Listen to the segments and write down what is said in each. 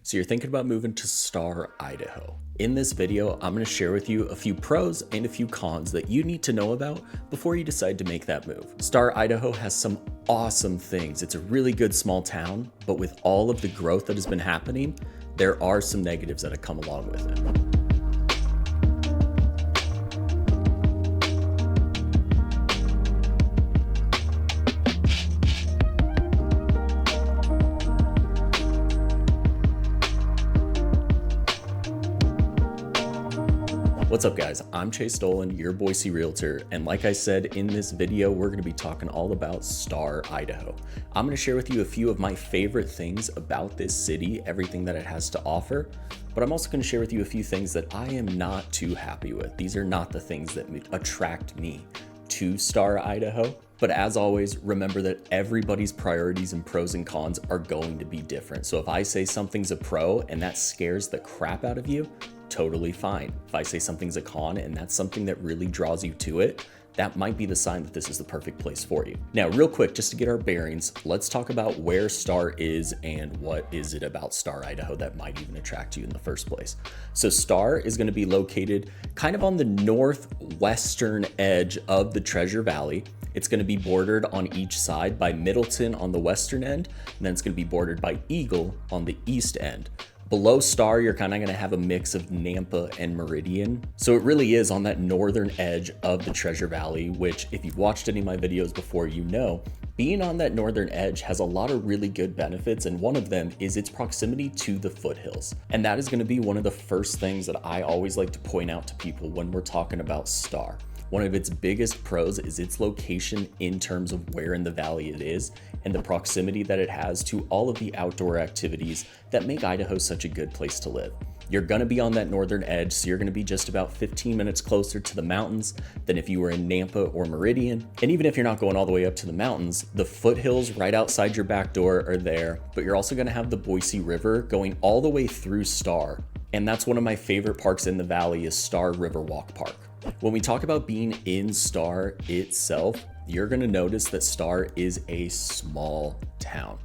So you're thinking about moving to Star, Idaho. In this video, I'm going to share with you a few pros and a few cons that you need to know about before you decide to make that move. Star, Idaho has some awesome things. It's a really good small town, but with all of the growth that has been happening, there are some negatives that have come along with it. What's up guys, I'm Chase Dolan, your Boise Realtor, and like I said in this video, we're going to be talking all about Star, Idaho. I'm going to share with you a few of my favorite things about this city, everything that it has to offer, but I'm also going to share with you a few things that I am not too happy with. These are not the things that attract me to Star, Idaho. But as always, remember that everybody's priorities and pros and cons are going to be different. So if I say something's a pro and that scares the crap out of you, totally fine. If I say something's a con and that's something that really draws you to it, that might be the sign that this is the perfect place for you. Now, real quick, just to get our bearings, let's talk about where Star is and what is it about Star, Idaho that might even attract you in the first place. So Star is going to be located kind of on the northwestern edge of the Treasure Valley. It's going to be bordered on each side by Middleton on the western end, and then it's going to be bordered by Eagle on the east end. Below Star, you're kind of going to have a mix of Nampa and Meridian. So it really is on that northern edge of the Treasure Valley, which if you've watched any of my videos before, you know, being on that northern edge has a lot of really good benefits. And one of them is its proximity to the foothills. And that is going to be one of the first things that I always like to point out to people when we're talking about Star. One of its biggest pros is its location in terms of where in the valley it is and the proximity that it has to all of the outdoor activities that make Idaho such a good place to live. You're going to be on that northern edge, so you're going to be just about 15 minutes closer to the mountains than if you were in Nampa or Meridian. And even if you're not going all the way up to the mountains, the foothills right outside your back door are there, but you're also going to have the Boise River going all the way through Star. And that's one of my favorite parks in the valley is Star Riverwalk Park. When we talk about being in Star itself, you're going to notice that Star is a small town.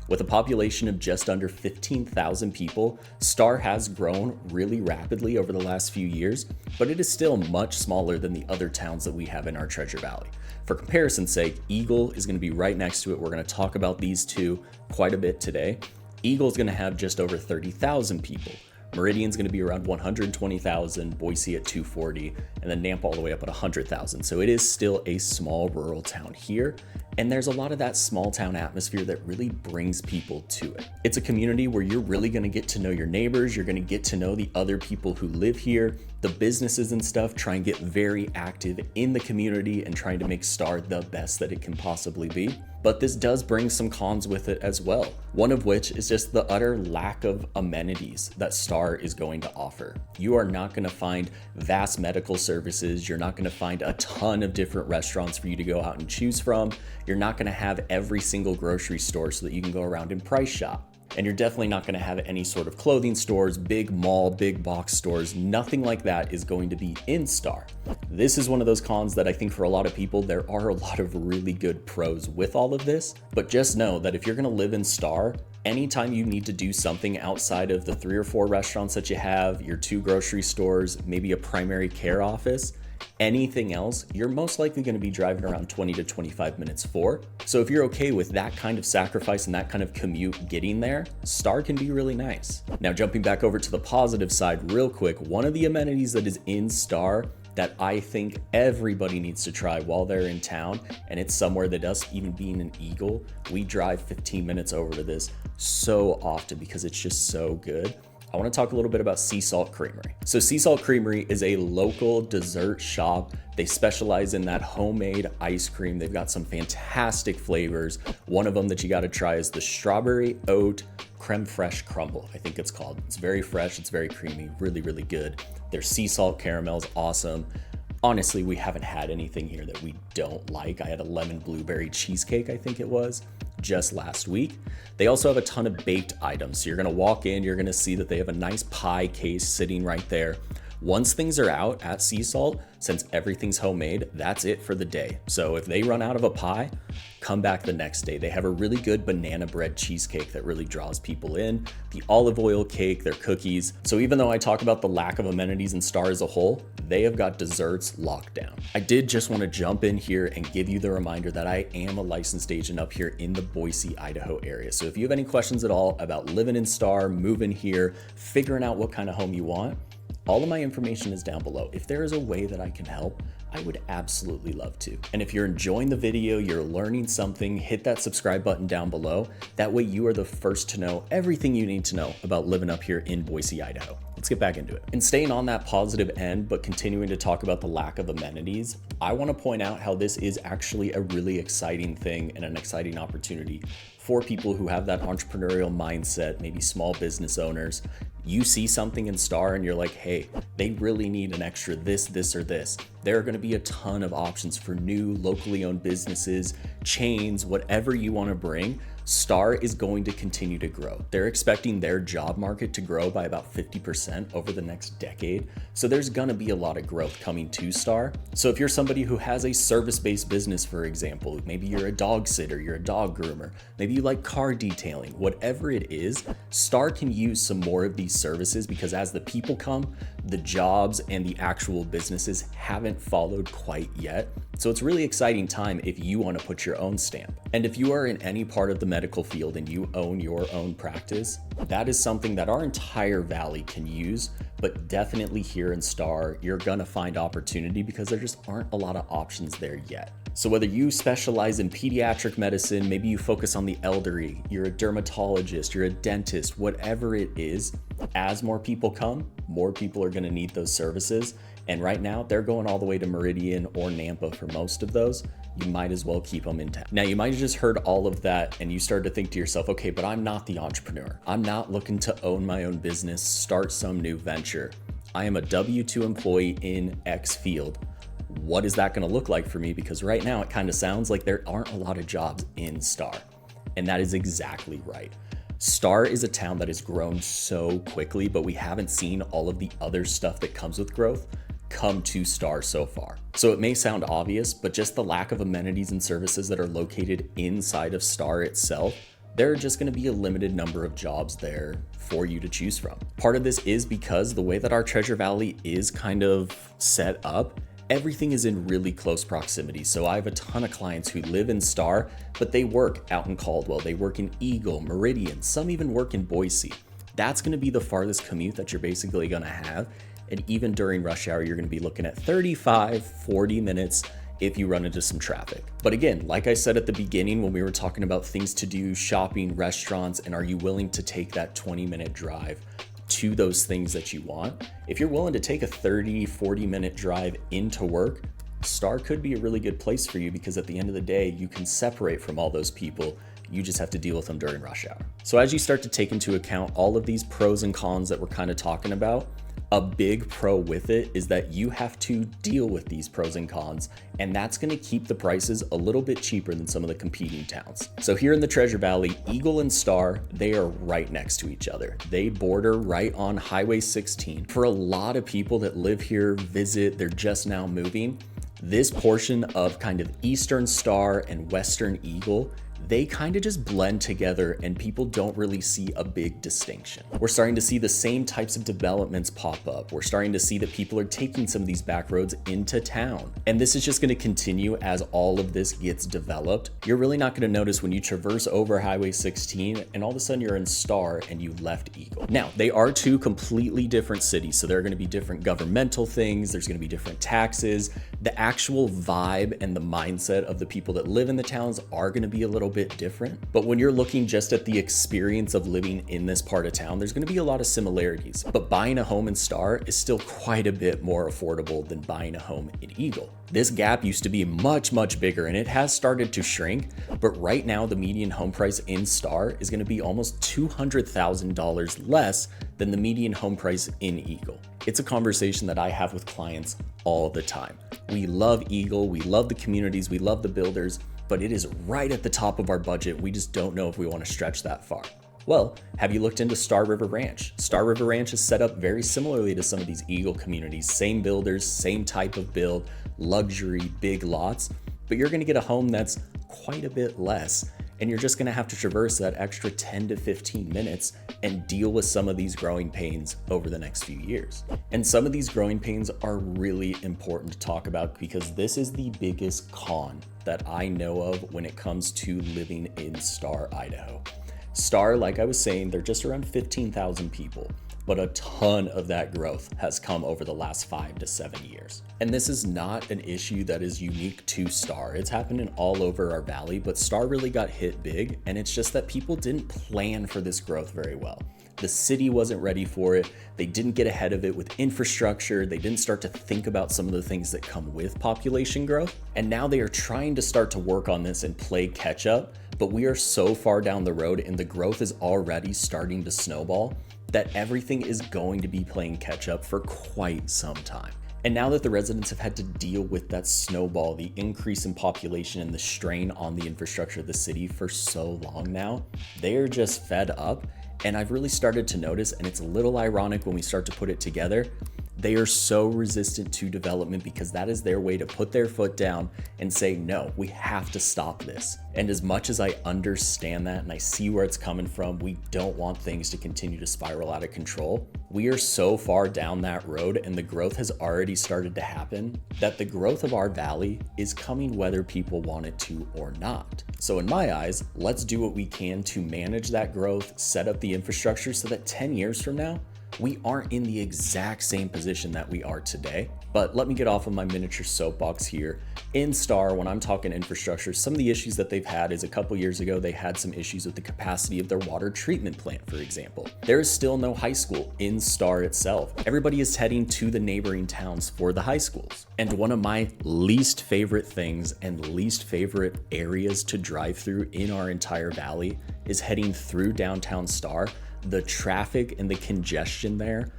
With a population of just under 15,000 people, Star has grown really rapidly over the last few years, but it is still much smaller than the other towns that we have in our Treasure Valley. For comparison's sake, Eagle is going to be right next to it. We're going to talk about these two quite a bit today. Eagle is going to have just over 30,000 people. Meridian's going to be around 120,000, Boise at 240, and then Nampa all the way up at 100,000. So it is still a small rural town here. And there's a lot of that small town atmosphere that really brings people to it. It's a community where you're really going to get to know your neighbors. You're going to get to know the other people who live here, the businesses and stuff, try and get very active in the community and trying to make Star the best that it can possibly be. But this does bring some cons with it as well. One of which is just the utter lack of amenities that Star is going to offer. You are not going to find vast medical services. You're not going to find a ton of different restaurants for you to go out and choose from. You're not going to have every single grocery store so that you can go around and price shop. And you're definitely not going to have any sort of clothing stores, big mall, big box stores. Nothing like that is going to be in Star. This is one of those cons that I think for a lot of people, there are a lot of really good pros with all of this. But just know that if you're going to live in Star, anytime you need to do something outside of the 3 or 4 restaurants that you have, your 2 grocery stores, maybe a primary care office, anything else, you're most likely going to be driving around 20 to 25 minutes for. So if you're okay with that kind of sacrifice and that kind of commute getting there, Star can be really nice. Now jumping back over to the positive side real quick, one of the amenities that is in Star that I think everybody needs to try while they're in town, and it's somewhere that us, even being an Eagle, we drive 15 minutes over to this so often because it's just so good. I want to talk a little bit about Sea Salt Creamery. So Sea Salt Creamery is a local dessert shop. They specialize in that homemade ice cream. They've got some fantastic flavors. One of them that you got to try is the strawberry oat creme fraiche crumble, I think it's called. It's very fresh, it's very creamy, really, really good. Their sea salt caramel is awesome. Honestly, we haven't had anything here that we don't like. I had a lemon blueberry cheesecake, I think it was, just last week. They also have a ton of baked items. So you're gonna walk in, you're gonna see that they have a nice pie case sitting right there. Once things are out at Sea Salt, since everything's homemade, that's it for the day. So if they run out of a pie, come back the next day. They have a really good banana bread cheesecake that really draws people in, the olive oil cake, their cookies. So even though I talk about the lack of amenities in Star as a whole, they have got desserts locked down. I did just want to jump in here and give you the reminder that I am a licensed agent up here in the Boise, Idaho area. So if you have any questions at all about living in Star, moving here, figuring out what kind of home you want, all of my information is down below. If there is a way that I can help, I would absolutely love to. And if you're enjoying the video, you're learning something, hit that subscribe button down below. That way you are the first to know everything you need to know about living up here in Boise, Idaho. Let's get back into it. And staying on that positive end, but continuing to talk about the lack of amenities, I want to point out how this is actually a really exciting thing and an exciting opportunity for people who have that entrepreneurial mindset, maybe small business owners. You see something in Star and you're like, hey, they really need an extra this, or this. There are going to be a ton of options for new locally owned businesses, chains, whatever you want to bring. Star is going to continue to grow. They're expecting their job market to grow by about 50% over the next decade. So there's going to be a lot of growth coming to Star. So if you're somebody who has a service-based business, for example, maybe you're a dog sitter, you're a dog groomer, maybe you like car detailing, whatever it is, Star can use some more of these services because as the people come, the jobs and the actual businesses haven't followed quite yet. So it's a really exciting time if you want to put your own stamp. And if you are in any part of the medical field and you own your own practice, that is something that our entire valley can use, but definitely here in Star, you're gonna find opportunity because there just aren't a lot of options there yet. So whether you specialize in pediatric medicine, maybe you focus on the elderly, you're a dermatologist, you're a dentist, whatever it is, as more people come, more people are gonna need those services. And right now they're going all the way to Meridian or Nampa for most of those. You might as well keep them in town. Now you might have just heard all of that and you started to think to yourself, okay, but I'm not the entrepreneur. I'm not looking to own my own business, start some new venture. I am a W-2 employee in X field. What is that gonna look like for me? Because right now it kind of sounds like there aren't a lot of jobs in Star. And that is exactly right. Star is a town that has grown so quickly, but we haven't seen all of the other stuff that comes with growth come to Star so far. So it may sound obvious, but just the lack of amenities and services that are located inside of Star itself, there are just going to be a limited number of jobs there for you to choose from. Part of this is because the way that our Treasure Valley is kind of set up, everything is in really close proximity. So I have a ton of clients who live in Star, but they work out in Caldwell, they work in Eagle, Meridian, some even work in Boise. That's going to be the farthest commute that you're basically going to have. And even during rush hour, you're going to be looking at 35, 40 minutes if you run into some traffic. But again, like I said at the beginning, when we were talking about things to do, shopping, restaurants, and are you willing to take that 20-minute drive to those things that you want? If you're willing to take a 30, 40-minute drive into work, Star could be a really good place for you because at the end of the day, you can separate from all those people. You just have to deal with them during rush hour. So as you start to take into account all of these pros and cons that we're kind of talking about, a big pro with it is that you have to deal with these pros and cons, and that's going to keep the prices a little bit cheaper than some of the competing towns. So here in the Treasure Valley, Eagle and Star, they are right next to each other. They border right on Highway 16. For a lot of people that live here, visit, they're just now moving, this portion of kind of Eastern Star and Western Eagle, they kind of just blend together and people don't really see a big distinction. We're starting to see the same types of developments pop up. We're starting to see that people are taking some of these back roads into town. And this is just going to continue as all of this gets developed. You're really not going to notice when you traverse over Highway 16 and all of a sudden you're in Star and you left Eagle. Now, they are two completely different cities, so there are going to be different governmental things. There's going to be different taxes. The actual vibe and the mindset of the people that live in the towns are going to be a little bit different. But when you're looking just at the experience of living in this part of town, there's going to be a lot of similarities. But buying a home in Star is still quite a bit more affordable than buying a home in Eagle. This gap used to be much, much bigger and it has started to shrink. But right now, the median home price in Star is going to be almost $200,000 less than the median home price in Eagle. It's a conversation that I have with clients all the time. We love Eagle, we love the communities, we love the builders, but it is right at the top of our budget. We just don't know if we want to stretch that far. Well, have you looked into Star River Ranch? Star River Ranch is set up very similarly to some of these Eagle communities. Same builders, same type of build, luxury, big lots, but you're gonna get a home that's quite a bit less. And you're just gonna have to traverse that extra 10 to 15 minutes and deal with some of these growing pains over the next few years. And some of these growing pains are really important to talk about because this is the biggest con that I know of when it comes to living in Star, Idaho. Star, like I was saying, they're just around 15,000 people, but a ton of that growth has come over the last 5 to 7 years. And this is not an issue that is unique to Star. It's happening all over our valley, but Star really got hit big, and it's just that people didn't plan for this growth very well. The city wasn't ready for it. They didn't get ahead of it with infrastructure. They didn't start to think about some of the things that come with population growth. And now they are trying to start to work on this and play catch up. But we are so far down the road and the growth is already starting to snowball that everything is going to be playing catch up for quite some time. And now that the residents have had to deal with that snowball, the increase in population and the strain on the infrastructure of the city for so long now, they are just fed up. And I've really started to notice, and it's a little ironic when we start to put it together, they are so resistant to development because that is their way to put their foot down and say, no, we have to stop this. And as much as I understand that and I see where it's coming from, we don't want things to continue to spiral out of control. We are so far down that road and the growth has already started to happen that the growth of our valley is coming whether people want it to or not. So in my eyes, let's do what we can to manage that growth, set up the infrastructure so that 10 years from now, we aren't in the exact same position that we are today. But let me get off of my miniature soapbox here. In Star, when I'm talking infrastructure, some of the issues that they've had is a couple years ago, they had some issues with the capacity of their water treatment plant, for example. There is still no high school in Star itself. Everybody is heading to the neighboring towns for the high schools. And one of my least favorite things and least favorite areas to drive through in our entire valley is heading through downtown Star. The traffic and the congestion there,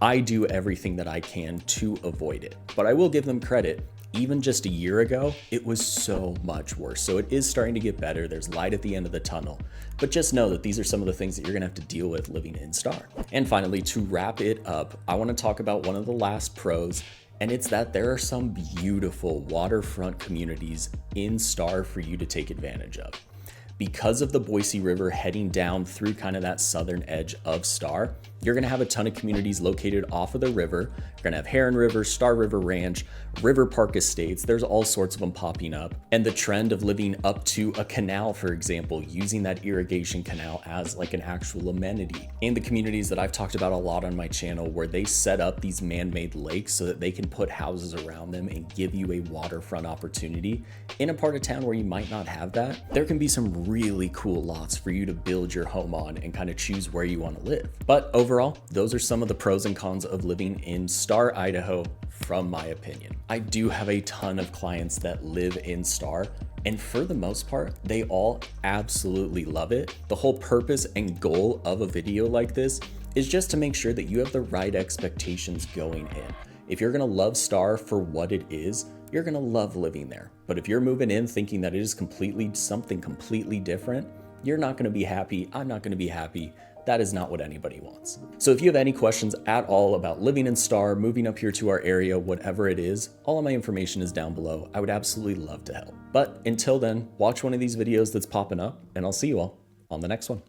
I do everything that I can to avoid it. But I will give them credit. Even just a year ago, it was so much worse. So it is starting to get better. There's light at the end of the tunnel. But just know that these are some of the things that you're gonna have to deal with living in Star. And finally, to wrap it up, I wanna talk about one of the last pros, and it's that there are some beautiful waterfront communities in Star for you to take advantage of. Because of the Boise River heading down through kind of that southern edge of Star, you're gonna have a ton of communities located off of the river. You're gonna have Heron River, Star River Ranch, River Park Estates. There's all sorts of them popping up. And the trend of living up to a canal, for example, using that irrigation canal as like an actual amenity. And the communities that I've talked about a lot on my channel where they set up these man-made lakes so that they can put houses around them and give you a waterfront opportunity in a part of town where you might not have that. There can be some really cool lots for you to build your home on and kind of choose where you want to live. But overall, those are some of the pros and cons of living in Star, Idaho, from my opinion. I do have a ton of clients that live in Star, and for the most part, they all absolutely love it. The whole purpose and goal of a video like this is just to make sure that you have the right expectations going in. If you're gonna love Star for what it is, you're gonna love living there. But if you're moving in thinking that it is something completely different, you're not gonna be happy, I'm not gonna be happy. That is not what anybody wants. So if you have any questions at all about living in Star, moving up here to our area, whatever it is, all of my information is down below. I would absolutely love to help. But until then, watch one of these videos that's popping up, and I'll see you all on the next one.